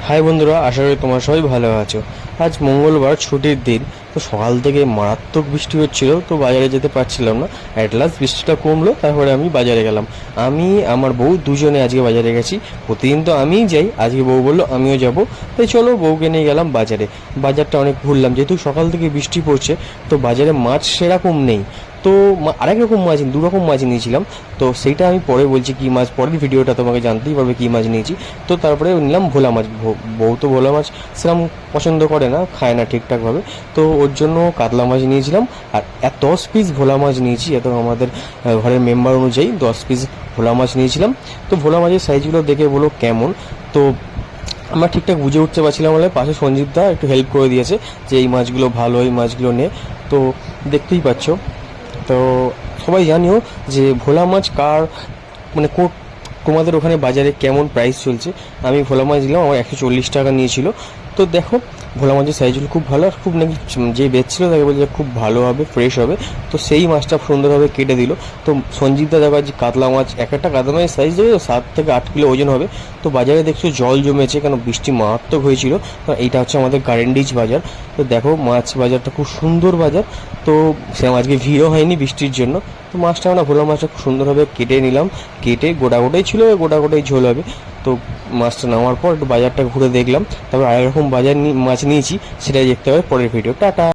High বন্ধুরা, আশা করি তোমরা সবাই ভালো আছো। আজ মঙ্গলবার, ছুটির দিন। তো সকাল থেকে মারাত্মক বৃষ্টি হচ্ছিল, তো বাজারে যেতে পারছিলাম না। অ্যাট লাস্ট বৃষ্টিটা কমলো, তারপরে আমি বাজারে গেলাম। আমি আমার বউ দুজনে আজকে বাজারে গেছি। প্রতিদিন তো আমিই যাই, আজকে বউ বললো আমিও যাব। তাই চলো, বউকে নিয়ে গেলাম বাজারে। বাজারটা অনেক ঘুরলাম, যেহেতু সকাল থেকে বৃষ্টি পড়ছে, তো বাজারে মাছ সেরকম নেই। তো আরেক রকম মাছ, দু রকম মাছ নিয়েছিলাম। তো সেইটা আমি পরে বলছি কী মাছ, পরের ভিডিওটা তোমাকে জানতেই পারবে কী মাছ নিয়েছি। তো তারপরে নিলাম ভোলা মাছ। বউ তো ভোলা মাছ সেরকম পছন্দ করে না, খায় না ঠিকঠাকভাবে। তো ওর জন্য কাতলা মাছ নিয়েছিলাম। আর 10 পিস ভোলা মাছ নিয়েছি, এত আমাদের ঘরের মেম্বার অনুযায়ী 10 পিস ভোলা মাছ নিয়েছিলাম। তো ভোলা মাছের সাইজগুলো দেখে বলো কেমন। তো আমরা ঠিকঠাক বুঝে উঠতে পারছিলাম বলে পাশে সঞ্জীব দা একটু হেল্প করে দিয়েছে যে এই মাছগুলো ভালো, এই মাছগুলো নে। তো দেখতেই পাচ্ছ। তো সবাই জানিও যে ভোলা মাছ কার, মানে তোমাদের ওখানে বাজারে কেমন প্রাইস চলছে। আমি ভোলা মাছ দিলাম, আমার 140 টাকা নিয়েছিল। তো দেখো, ভোলা মাছের সাইজগুলো খুব ভালো। আর খুব নাকি যে বেচছিল তাকে বলছে খুব ভালো হবে, ফ্রেশ হবে। তো সেই মাছটা সুন্দরভাবে কেটে দিল। তো সঞ্জীবদা দেখো যে কাতলা মাছ, একটা কাতলা মাছের সাইজ দেবে 7 থেকে 8 কিলো ওজন হবে। তো বাজারে দেখছো জল জমেছে, কেন বৃষ্টি মারাত্মক হয়েছিল। তো এইটা হচ্ছে আমাদের গারেন্ডিজ বাজার। তো দেখো মাছ বাজারটা খুব সুন্দর বাজার। তো সেরকম আজকে ভিড়ও হয়নি বৃষ্টির জন্য। তো মাছটা আমরা ভোলা মাছটা খুব সুন্দরভাবে কেটে নিলাম। কেটে গোটা গোটাই ছিল, গোটা গোটাই ঝোল হবে। তো মাছটা নামার পর একটু বাজারটা ঘুরে দেখলাম। তারপর আরেক রকম মাছ নিয়েছি, সেটাই দেখতে হবে পরের ভিডিও। টাটা।